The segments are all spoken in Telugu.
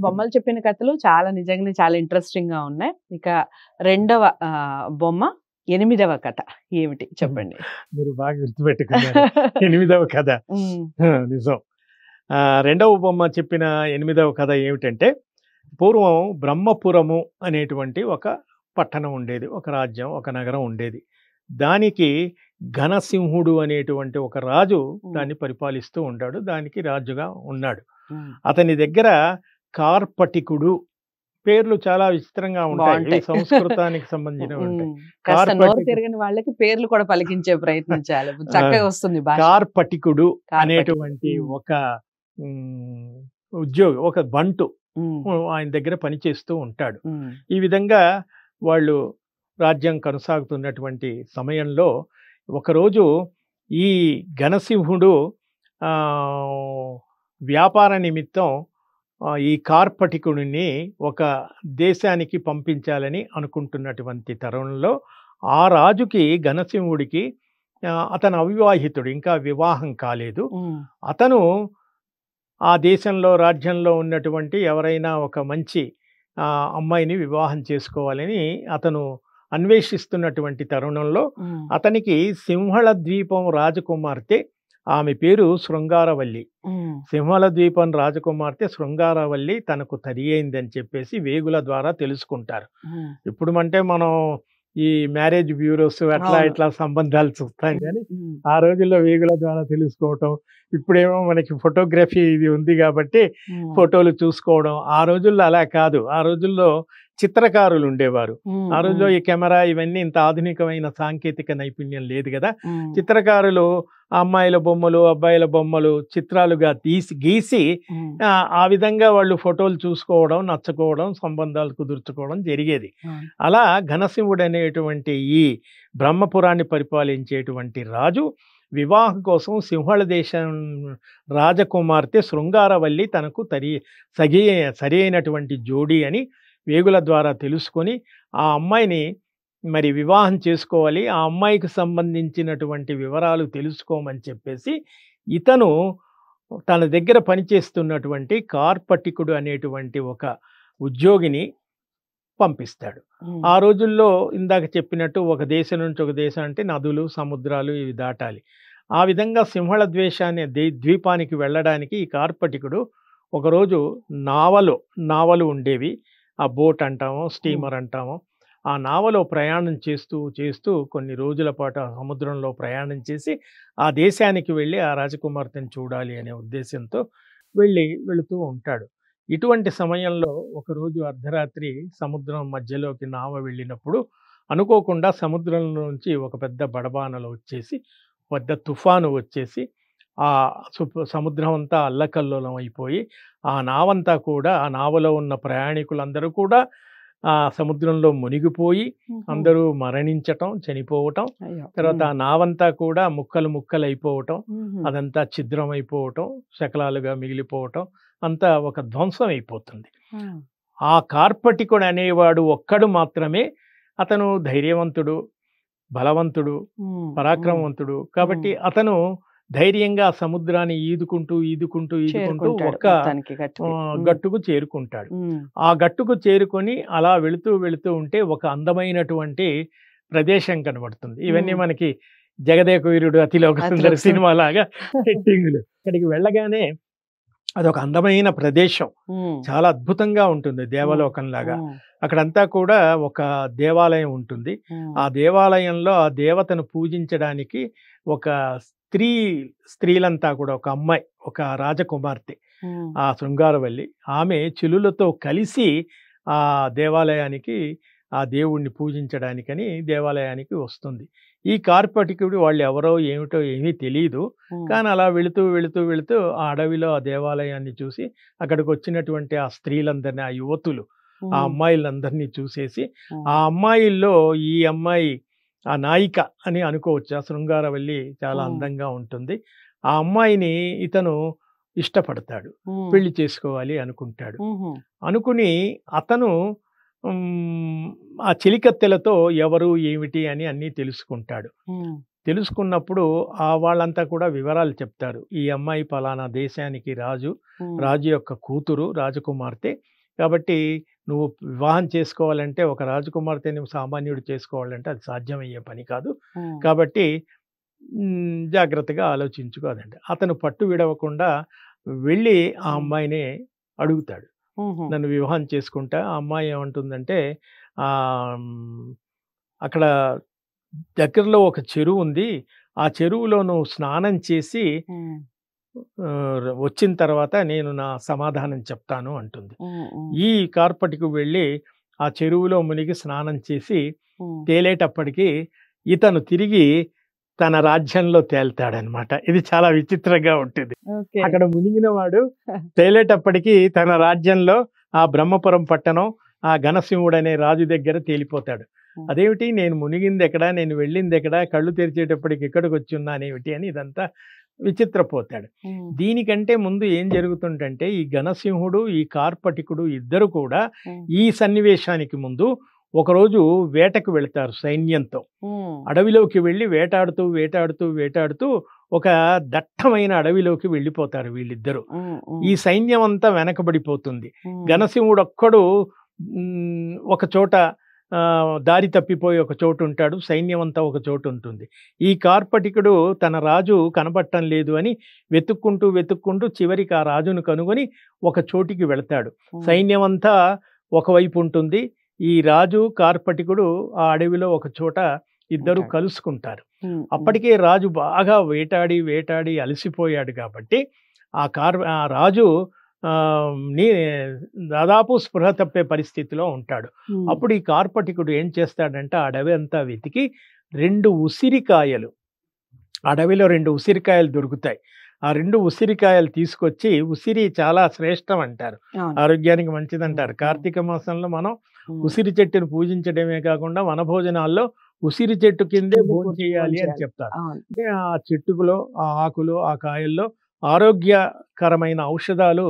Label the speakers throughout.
Speaker 1: బొమ్మలు చెప్పిన కథలు చాలా నిజంగానే చాలా ఇంట్రెస్టింగ్ గా ఉన్నాయి. ఇక రెండవ బొమ్మ 8వ కథ ఏమిటి చెప్పండి?
Speaker 2: మీరు బాగా గుర్తుపెట్టుకున్నారు. 8వ కథ. నిజం. రెండవ బొమ్మ చెప్పిన 8వ కథ ఏమిటంటే, పూర్వం బ్రహ్మపురము అనేటువంటి ఒక పట్టణం ఉండేది, ఒక రాజ్యం, ఒక నగరం ఉండేది. దానికి ఘనసింహుడు అనేటువంటి ఒక రాజు దాన్ని పరిపాలిస్తూ ఉంటాడు. దానికి రాజుగా ఉన్నాడు. అతని దగ్గర కార్పటికుడు, పేర్లు చాలా విచిత్రంగా ఉంటాయి, సంస్కృతానికి సంబంధించినవి ఉంటాయి.
Speaker 1: తిరిగిన వాళ్ళకి పేర్లు కూడా పలికించే ప్రయత్నించాలి, చక్కగా వస్తుంది.
Speaker 2: కార్పటికుడు అనేటువంటి ఒక ఉద్యోగి, ఒక బంటు ఆయన దగ్గర పనిచేస్తూ ఉంటాడు. ఈ విధంగా వాళ్ళు రాజ్యం కొనసాగుతున్నటువంటి సమయంలో ఒకరోజు ఈ ఘనసింహుడు వ్యాపార నిమిత్తం ఈ కార్పటికుడిని ఒక దేశానికి పంపించాలని అనుకుంటున్నటువంటి తరుణంలో ఆ రాజుకి, ఘనసింహుడికి, అతను అవివాహితుడు, ఇంకా వివాహం కాలేదు. అతను ఆ దేశంలో, రాజ్యంలో ఉన్నటువంటి ఎవరైనా ఒక మంచి అమ్మాయిని వివాహం చేసుకోవాలని అతను అన్వేషిస్తున్నటువంటి తరుణంలో అతనికి సింహళ ద్వీపం రాజకుమార్తె, ఆమె పేరు శృంగారవల్లి, సింహళ ద్వీపం రాజకుమార్తె శృంగారవల్లి తనకు తరి అయిందని చెప్పేసి వేగుల ద్వారా తెలుసుకుంటారు. ఇప్పుడు అంటే మనం ఈ మ్యారేజ్ బ్యూరోస్ అట్లా ఇట్లా సంబంధాలు చూస్తాం, కానీ ఆ రోజుల్లో వేగుల ద్వారా తెలుసుకోవటం, ఇప్పుడేమో మనకి ఫోటోగ్రఫీ ఇది ఉంది కాబట్టి ఫోటోలు చూసుకోవడం. ఆ రోజుల్లో అలా కాదు. ఆ రోజుల్లో చిత్రకారులు ఉండేవారు. ఆ రోజుల్లో ఈ కెమెరా ఇవన్నీ ఇంత ఆధునికమైన సాంకేతిక నైపుణ్యం లేదు కదా. చిత్రకారులు అమ్మాయిల బొమ్మలు, అబ్బాయిల బొమ్మలు చిత్రాలుగా గీసి ఆ విధంగా వాళ్ళు ఫోటోలు చూసుకోవడం, నచ్చుకోవడం, సంబంధాలు కుదుర్చుకోవడం జరిగేది. అలా ఘనసింహుడు అనేటువంటి ఈ బ్రహ్మపురాన్ని పరిపాలించేటువంటి రాజు వివాహం కోసం సింహళ దేశం రాజకుమార్తె శృంగారవల్లి తనకు సరి అయినటువంటి జోడీ అని వేగుల ద్వారా తెలుసుకొని ఆ అమ్మాయిని మరి వివాహం చేసుకోవాలి, ఆ అమ్మాయికి సంబంధించినటువంటి వివరాలు తెలుసుకోమని చెప్పేసి ఇతను తన దగ్గర పనిచేస్తున్నటువంటి కార్పటికుడు అనేటువంటి ఒక ఉద్యోగిని పంపిస్తాడు. ఆ రోజుల్లో ఇందాక చెప్పినట్టు ఒక దేశం నుంచి ఒక దేశం అంటే నదులు, సముద్రాలు ఇవి దాటాలి. ఆ విధంగా సింహళ ద్వీపానికి వెళ్ళడానికి ఈ కార్పటికుడు ఒకరోజు నావలు ఉండేవి, ఆ బోట్ అంటామో, స్టీమర్ అంటామో, ఆ నావలో ప్రయాణం చేస్తూ కొన్ని రోజుల పాటు ఆ సముద్రంలో ప్రయాణం చేసి ఆ దేశానికి వెళ్ళి ఆ రాజకుమార్తెను చూడాలి అనే ఉద్దేశంతో వెళుతూ ఉంటాడు. ఇటువంటి సమయంలో ఒకరోజు అర్ధరాత్రి సముద్రం మధ్యలోకి నావ వెళ్ళినప్పుడు అనుకోకుండా సముద్రంలో నుంచి ఒక పెద్ద బడబానలు వచ్చేసి, పెద్ద తుఫాను వచ్చేసి ఆ సముద్రం అంతా అల్లకల్లోలం అయిపోయి ఆ నావంతా కూడా, ఆ నావలో ఉన్న ప్రయాణికులందరూ కూడా ఆ సముద్రంలో మునిగిపోయి అందరూ మరణించటం, చనిపోవటం, తర్వాత ఆ నావంతా కూడా ముక్కలు అయిపోవటం, అదంతా ఛిద్రం అయిపోవటం, శకలాలుగా మిగిలిపోవటం, అంతా ఒక ధ్వంసం అయిపోతుంది. ఆ కార్పటికుడు అనేవాడు ఒక్కడు మాత్రమే, అతను ధైర్యవంతుడు, బలవంతుడు, పరాక్రమవంతుడు కాబట్టి అతను ధైర్యంగా సముద్రాన్ని ఈదుకుంటూ ఒక్క గట్టుకు చేరుకుంటాడు. ఆ గట్టుకు చేరుకొని అలా వెళుతూ ఉంటే ఒక అందమైనటువంటి ప్రదేశం కనబడుతుంది. ఇవన్నీ మనకి జగదేక వీరుడు అతిలోక సుందరి సినిమా లాగా సెట్టింగులు. అక్కడికి వెళ్ళగానే అదొక అందమైన ప్రదేశం, చాలా అద్భుతంగా ఉంటుంది, దేవలోకం లాగా. అక్కడంతా కూడా ఒక దేవాలయం ఉంటుంది. ఆ దేవాలయంలో ఆ దేవతను పూజించడానికి ఒక స్త్రీలంతా కూడా, ఒక అమ్మాయి, ఒక రాజకుమార్తె, ఆ శృంగారవల్లి, ఆమె చెలులతో కలిసి ఆ దేవాలయానికి, ఆ దేవుణ్ణి పూజించడానికని దేవాలయానికి వస్తుంది. ఈ కార్పటికుడు వాళ్ళు ఎవరో ఏమిటో ఏమీ తెలియదు, కానీ అలా వెళుతూ ఆ అడవిలో ఆ దేవాలయాన్ని చూసి అక్కడికి వచ్చినటువంటి ఆ స్త్రీలందరినీ, ఆ యువతులు, ఆ అమ్మాయిలందరినీ చూసేసి, ఆ అమ్మాయిల్లో ఈ అమ్మాయి ఆ నాయిక అని అనుకోవచ్చు. ఆ శృంగారవల్లి చాలా అందంగా ఉంటుంది. ఆ అమ్మాయిని ఇతను ఇష్టపడతాడు, పెళ్లి చేసుకోవాలి అనుకుంటాడు. అనుకుని అతను ఆ చెలికత్తెలతో ఎవరు ఏమిటి అని అన్నీ తెలుసుకుంటాడు. తెలుసుకున్నప్పుడు వాళ్ళంతా కూడా వివరాలు చెప్తారు. ఈ అమ్మాయి పలానా దేశానికి రాజు, రాజు యొక్క కూతురు, రాజకుమార్తె. కాబట్టి నువ్వు వివాహం చేసుకోవాలంటే, ఒక రాజకుమార్తెని సామాన్యుడు చేసుకోవాలంటే అది సాధ్యమయ్యే పని కాదు. కాబట్టి జాగ్రత్తగా ఆలోచించుకో అదండి. అతను పట్టు విడవకుండా వెళ్ళి ఆ అమ్మాయిని అడుగుతాడు, నన్ను వివాహం చేసుకుంటా. ఆ అమ్మాయి ఏమంటుందంటే, అక్కడ దగ్గరలో ఒక చెరువు ఉంది, ఆ చెరువులో నువ్వు స్నానం చేసి వచ్చిన తర్వాత నేను నా సమాధానం చెప్తాను అంటుంది. ఈ కార్పటికు వెళ్ళి ఆ చెరువులో మునిగి స్నానం చేసి తేలేటప్పటికి ఇతను తిరిగి తన రాజ్యంలో తేల్తాడనమాట. ఇది చాలా విచిత్రంగా ఉంటుంది. అక్కడ మునిగిన వాడు తేలేటప్పటికి తన రాజ్యంలో ఆ బ్రహ్మపురం పట్టణం, ఆ ఘనసింహుడు అనే రాజు దగ్గర తేలిపోతాడు. అదేమిటి, నేను మునిగింది ఎక్కడ, నేను వెళ్ళింది ఎక్కడ, కళ్ళు తెరిచేటప్పటికి ఎక్కడికి వచ్చి ఉన్నానేమిటి అని ఇదంతా విచిత్రపోతాడు. దీనికంటే ముందు ఏం జరుగుతుందంటే, ఈ ఘనసింహుడు, ఈ కార్పటికుడు ఇద్దరు కూడా ఈ సన్నివేశానికి ముందు ఒకరోజు వేటకు వెళ్తారు సైన్యంతో. అడవిలోకి వెళ్ళి వేటాడుతూ వేటాడుతూ వేటాడుతూ ఒక దట్టమైన అడవిలోకి వెళ్ళిపోతారు వీళ్ళిద్దరూ. ఈ సైన్యం అంతా వెనకబడిపోతుంది. ఘనసింహుడు ఒక్కడు ఒక చోట దారి తప్పిపోయి ఒక చోటు ఉంటాడు, సైన్యం అంతా ఒక చోటు ఉంటుంది. ఈ కార్పటికుడు తన రాజు కనబట్టం లేదు అని వెతుక్కుంటూ వెతుక్కుంటూ చివరికి ఆ రాజును కనుగొని ఒక చోటికి వెళతాడు. సైన్యం అంతా ఒకవైపు ఉంటుంది, ఈ రాజు కార్పటికుడు ఆ అడవిలో ఒక చోట ఇద్దరు కలుసుకుంటారు. అప్పటికే రాజు బాగా వేటాడి వేటాడి అలసిపోయాడు కాబట్టి ఆ రాజు దాదాపు స్పృహ తప్పే పరిస్థితిలో ఉంటాడు. అప్పుడు ఈ కార్పటికుడు ఏం చేస్తాడంటే, అడవి అంతా వెతికి 2 ఉసిరికాయలు, అడవిలో 2 ఉసిరికాయలు దొరుకుతాయి, ఆ 2 ఉసిరికాయలు తీసుకొచ్చి, ఉసిరి చాలా శ్రేష్టం అంటారు, ఆరోగ్యానికి మంచిదంటారు. కార్తీక మాసంలో మనం ఉసిరి చెట్టును పూజించడమే కాకుండా వనభోజనాల్లో ఉసిరి చెట్టు కిందే భోజనం చేయాలి అని చెప్తారు. అంటే ఆ చెట్టుకులో, ఆ ఆకులో, ఆ కాయల్లో ఆరోగ్యకరమైన ఔషధాలు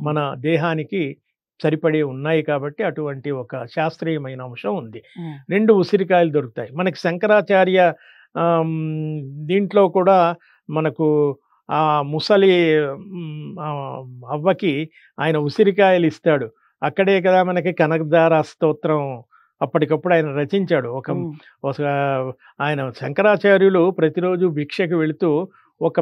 Speaker 2: మన దేహానికి సరిపడే ఉన్నాయి కాబట్టి అటువంటి ఒక శాస్త్రీయమైన అంశం ఉంది. 2 ఉసిరికాయలు దొరుకుతాయి మనకి. శంకరాచార్య దీంట్లో కూడా మనకు ఆ ముసలి అవ్వకి ఆయన ఉసిరికాయలు ఇస్తాడు. అక్కడే కదా మనకి కనకధార స్తోత్రం అప్పటికప్పుడు ఆయన రచించాడు. ఆయన శంకరాచార్యులు ప్రతిరోజు భిక్షకు వెళుతూ ఒక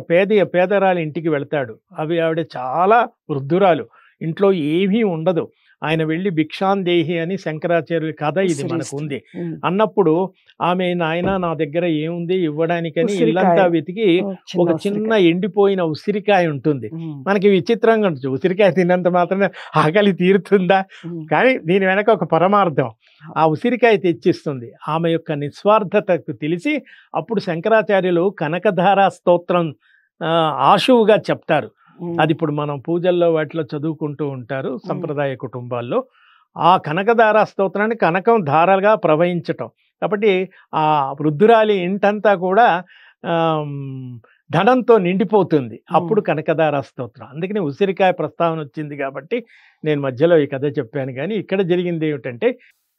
Speaker 2: పేదరాలి ఇంటికి వెళ్తాడు. ఆవిడ చాలా వృద్ధురాలు, ఇంట్లో ఏమీ ఉండదు. ఆయన వెళ్ళి భిక్షాందేహి అని శంకరాచార్యుల కథ ఇది మనకు ఉంది అన్నప్పుడు, ఆమె నాయన నా దగ్గర ఏముంది ఇవ్వడానికని ఇల్లంతా వెతికి ఒక చిన్న ఎండిపోయిన ఉసిరికాయ ఉంటుంది. మనకి విచిత్రంగా ఉంటుంది, ఉసిరికాయ తిన్నంత మాత్రమే ఆకలి తీరుతుందా? కానీ దీని వెనక ఒక పరమార్థం. ఆ ఉసిరికాయ తెచ్చిస్తుంది. ఆమె యొక్క నిస్వార్థతకు తెలిసి అప్పుడు శంకరాచార్యులు కనకధార స్తోత్రం ఆశువుగా చెప్తారు. అది ఇప్పుడు మనం పూజల్లో వాటిలో చదువుకుంటూ ఉంటారు సంప్రదాయ కుటుంబాల్లో. ఆ కనకధార స్తోత్రాన్ని కనకం ధారగా ప్రవహించటం కాబట్టి ఆ వృద్ధురాలి ఇంటంతా కూడా ధనంతో నిండిపోతుంది. అప్పుడు కనకధార స్తోత్రం. అందుకని ఉసిరికాయ ప్రస్తావన వచ్చింది కాబట్టి నేను మధ్యలో ఈ కథ చెప్పాను. కానీ ఇక్కడ జరిగింది ఏమిటంటే,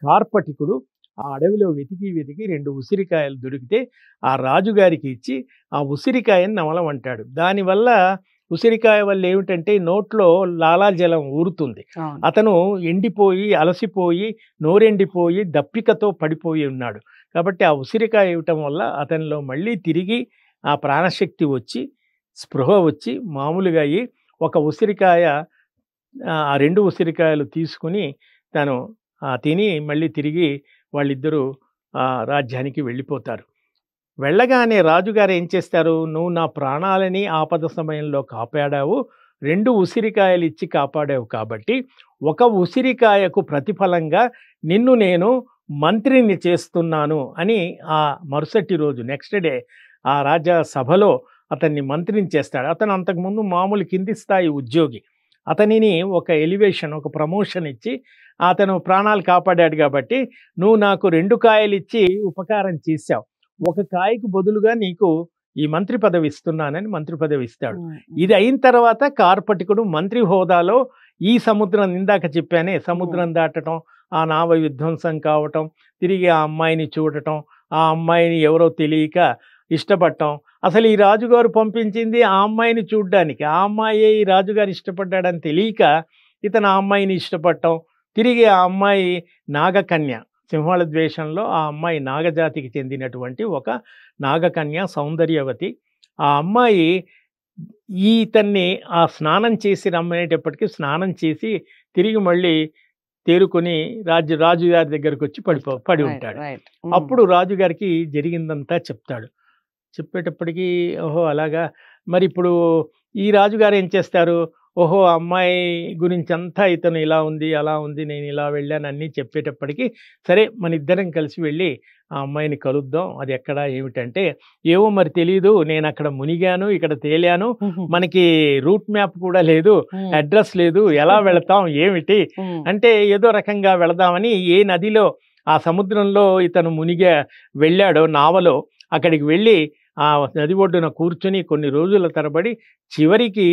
Speaker 2: కార్పటికుడు ఆ అడవిలో వెతికి 2 ఉసిరికాయలు దొరికితే ఆ రాజుగారికి ఇచ్చి ఆ ఉసిరికాయని నమలమంటాడు. దానివల్ల ఉసిరికాయ వల్ల ఏమిటంటే నోట్లో లాలాజలం ఊరుతుంది. అతను ఎండిపోయి అలసిపోయి నోరెండిపోయి దప్పికతో పడిపోయి ఉన్నాడు. కాబట్టి ఆ ఉసిరికాయ ఇవ్వటం వల్ల అతనిలో మళ్ళీ తిరిగి ఆ ప్రాణశక్తి వచ్చి స్పృహ వచ్చి మామూలుగా అయ్యి ఒక ఉసిరికాయ, ఆ 2 ఉసిరికాయలు తీసుకుని తను తిని మళ్ళీ తిరిగి వాళ్ళిద్దరూ రాజ్యానికి వెళ్ళిపోతారు. వెళ్ళగానే రాజుగారు ఏం చేస్తారు, నువ్వు నా ప్రాణాలని ఆపద సమయంలో కాపాడావు, 2 ఉసిరికాయలు ఇచ్చి కాపాడావు కాబట్టి ఒక ఉసిరికాయకు ప్రతిఫలంగా నిన్ను నేను మంత్రిని చేస్తున్నాను అని ఆ మరుసటి రోజు నెక్స్ట్ డే ఆ రాజా సభలో అతన్ని మంత్రిని చేస్తాడు. అతను అంతకుముందు మామూలు కింది స్థాయి ఉద్యోగి. అతనిని ఒక ఎలివేషన్, ఒక ప్రమోషన్ ఇచ్చి అతను ప్రాణాలు కాపాడాడు కాబట్టి నువ్వు నాకు 2 కాయలు ఇచ్చి ఉపకారం చేశావు, ఒక కాయకు బదులుగా నీకు ఈ మంత్రి పదవి ఇస్తున్నానని మంత్రి పదవి ఇస్తాడు. ఇది అయిన తర్వాత కార్పటికుడు మంత్రి హోదాలో ఈ సముద్రం, ఇందాక చెప్పానే సముద్రం దాటడం, ఆ నావ విధ్వంసం కావటం, తిరిగి ఆ అమ్మాయిని చూడటం, ఆ అమ్మాయిని ఎవరో తెలియక ఇష్టపడటం, అసలు ఈ రాజుగారు పంపించింది ఆ అమ్మాయిని చూడ్డానికి, ఆ అమ్మాయే ఈ రాజుగారు ఇష్టపడ్డాడని తెలియక ఇతను ఆ అమ్మాయిని ఇష్టపడటం, తిరిగి ఆ అమ్మాయి నాగకన్య, సింహాల ద్వేషంలో ఆ అమ్మాయి నాగజాతికి చెందినటువంటి ఒక నాగకన్య సౌందర్యవతి. ఆ అమ్మాయి ఇతన్ని ఆ స్నానం చేసి రమ్మనేటప్పటికీ స్నానం చేసి తిరిగి మళ్ళీ తేరుకొని రాజుగారి దగ్గరకు వచ్చి పడి ఉంటాడు. అప్పుడు రాజుగారికి జరిగిందంతా చెప్తాడు. చెప్పేటప్పటికీ ఓహో అలాగా, మరి ఇప్పుడు ఈ రాజుగారు ఏం చేస్తారు, ఓహో అమ్మాయి గురించి అంతా ఇతను ఇలా ఉంది అలా ఉంది, నేను ఇలా వెళ్ళాను అన్నీ చెప్పేటప్పటికి, సరే మన ఇద్దరం కలిసి వెళ్ళి ఆ అమ్మాయిని కలుద్దాం, అది ఎక్కడ ఏమిటంటే, ఏవో మరి తెలీదు, నేను అక్కడ మునిగాను ఇక్కడ తేలాను, మనకి రూట్ మ్యాప్ కూడా లేదు, అడ్రస్ లేదు, ఎలా వెళతాం ఏమిటి అంటే, ఏదో రకంగా వెళదామని ఏ నదిలో ఆ సముద్రంలో ఇతను వెళ్ళాడో నావలో, అక్కడికి వెళ్ళి ఆ నది ఒడ్డున కూర్చుని కొన్ని రోజుల తరబడి చివరికి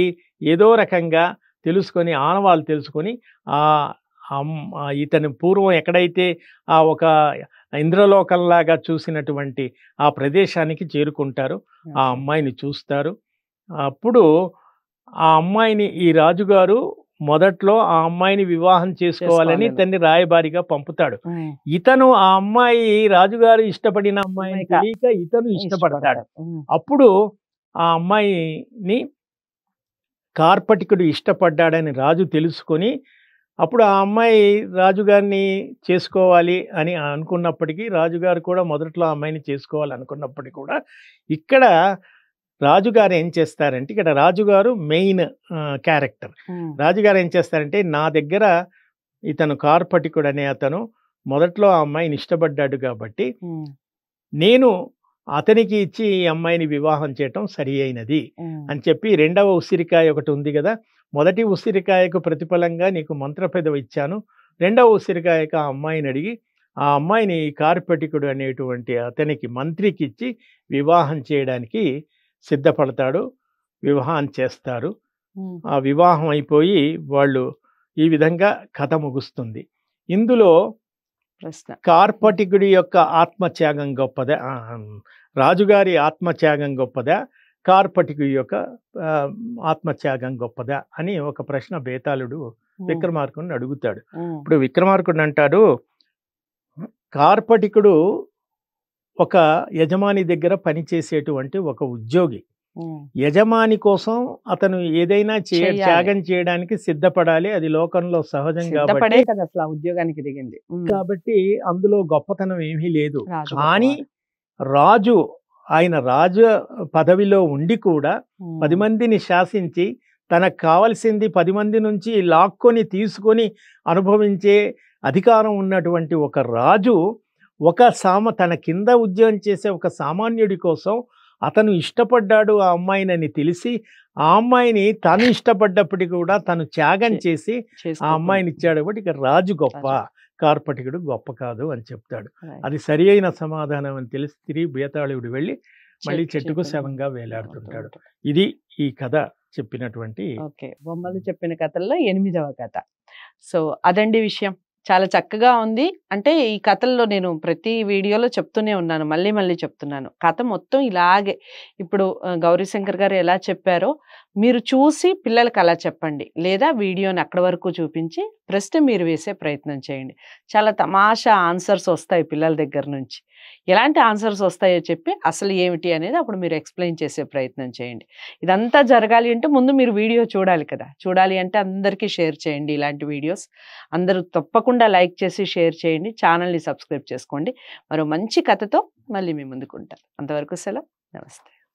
Speaker 2: ఏదో రకంగా తెలుసుకొని ఆనవాళ్ళు తెలుసుకొని ఇతను పూర్వం ఎక్కడైతే ఆ ఒక ఇంద్రలోకంలాగా చూసినటువంటి ఆ ప్రదేశానికి చేరుకుంటారు. ఆ అమ్మాయిని చూస్తారు. అప్పుడు ఆ అమ్మాయిని ఈ రాజుగారు మొదట్లో ఆ అమ్మాయిని వివాహం చేసుకోవాలని తన్ని రాయబారిగా పంపుతాడు. ఇతను ఆ అమ్మాయి రాజుగారు ఇష్టపడిన అమ్మాయిని తెలియక ఇతను ఇష్టపడతాడు. అప్పుడు ఆ అమ్మాయిని కార్పటికుడు ఇష్టపడ్డాడని రాజు తెలుసుకొని, అప్పుడు ఆ అమ్మాయి రాజుగారిని చేసుకోవాలి అని అనుకున్నప్పటికీ, రాజుగారు కూడా మొదట్లో ఆ అమ్మాయిని చేసుకోవాలనుకున్నప్పటికీ కూడా, ఇక్కడ రాజుగారు ఏం చేస్తారంటే, ఇక్కడ రాజుగారు మెయిన్ క్యారెక్టర్. రాజుగారు ఏం చేస్తారంటే, నా దగ్గర ఇతను కార్పటికుడు అనే అతను మొదట్లో ఆ అమ్మాయిని ఇష్టపడ్డాడు కాబట్టి నేను అతనికి ఇచ్చి ఈ అమ్మాయిని వివాహం చేయటం సరి అయినది అని చెప్పి, రెండవ ఉసిరికాయ ఒకటి ఉంది కదా, మొదటి ఉసిరికాయకు ప్రతిఫలంగా నీకు మంత్రపెదవి ఇచ్చాను, రెండవ ఉసిరికాయకు ఆ అమ్మాయిని అడిగి ఆ అమ్మాయిని కార్పటికుడు అనేటువంటి అతనికి మంత్రికి ఇచ్చి వివాహం చేయడానికి సిద్ధపడతాడు. వివాహం చేస్తారు. ఆ వివాహం అయిపోయి వాళ్ళు ఈ విధంగా కథ ముగుస్తుంది. ఇందులో కార్పటికుడి యొక్క ఆత్మత్యాగం గొప్పదా, రాజుగారి ఆత్మత్యాగం గొప్పదా, కార్పటికుడి యొక్క ఆత్మత్యాగం గొప్పదా అని ఒక ప్రశ్న బేతాళుడు విక్రమార్కుడిని అడుగుతాడు. ఇప్పుడు విక్రమార్కుడు అంటాడు, కార్పటికుడు ఒక యజమాని దగ్గర పనిచేసేటువంటి ఒక ఉద్యోగి. యజమాని కోసం అతను ఏదైనా త్యాగం చేయడానికి సిద్ధపడాలి, అది లోకంలో సహజం కాబట్టి
Speaker 1: ఉద్యోగానికి దిగింది
Speaker 2: కాబట్టి అందులో గొప్పతనం ఏమీ లేదు. కానీ రాజు ఆయన రాజు పదవిలో ఉండి కూడా 10 మందిని శాసించి తనకు కావలసింది 10 మంది నుంచి లాక్కొని తీసుకొని అనుభవించే అధికారం ఉన్నటువంటి ఒక రాజు తన కింద ఉద్యోగం చేసే ఒక సామాన్యుడి కోసం అతను ఇష్టపడ్డాడు ఆ అమ్మాయినని తెలిసి, ఆ అమ్మాయిని తను ఇష్టపడ్డప్పటికీ కూడా తను త్యాగం చేసి ఆ అమ్మాయిని ఇచ్చాడు. కాబట్టి ఇక రాజు గొప్ప, కార్పటికుడు గొప్ప కాదు అని చెప్తాడు. అది సరి అయిన సమాధానం అని తెలిసి తిరిగి బేతాళుడు వెళ్ళి మళ్ళీ చెట్టుకు శవంగా వేలాడుతుంటాడు. ఇది ఈ కథ చెప్పినటువంటి.
Speaker 1: బొమ్మలు చెప్పిన కథల్లో 8వ కథ. సో అదండి విషయం. చాలా చక్కగా ఉంది. అంటే ఈ కథల్లో నేను ప్రతి వీడియోలో చెప్తూనే ఉన్నాను, మళ్ళీ మళ్ళీ చెప్తున్నాను, కథ మొత్తం ఇలాగే ఇప్పుడు గౌరీశంకర్ గారు ఎలా చెప్పారో మీరు చూసి పిల్లలకి అలా చెప్పండి, లేదా వీడియోని అక్కడి వరకు చూపించి ప్రశ్న మీరు వేసే ప్రయత్నం చేయండి. చాలా తమాషా ఆన్సర్స్ వస్తాయి పిల్లల దగ్గర నుంచి. ఎలాంటి ఆన్సర్స్ వస్తాయో చెప్పి అసలు ఏమిటి అనేది అప్పుడు మీరు ఎక్స్ప్లెయిన్ చేసే ప్రయత్నం చేయండి. ఇదంతా జరగాలి అంటే ముందు మీరు వీడియో చూడాలి కదా. చూడాలి అంటే అందరికీ షేర్ చేయండి. ఇలాంటి వీడియోస్ అందరూ తప్పకుండా లైక్ చేసి షేర్ చేయండి. ఛానల్ని సబ్స్క్రైబ్ చేసుకోండి. మరో మంచి కథతో మళ్ళీ మీ ముందుకు ఉంటాను. అంతవరకు సెలవు. నమస్తే.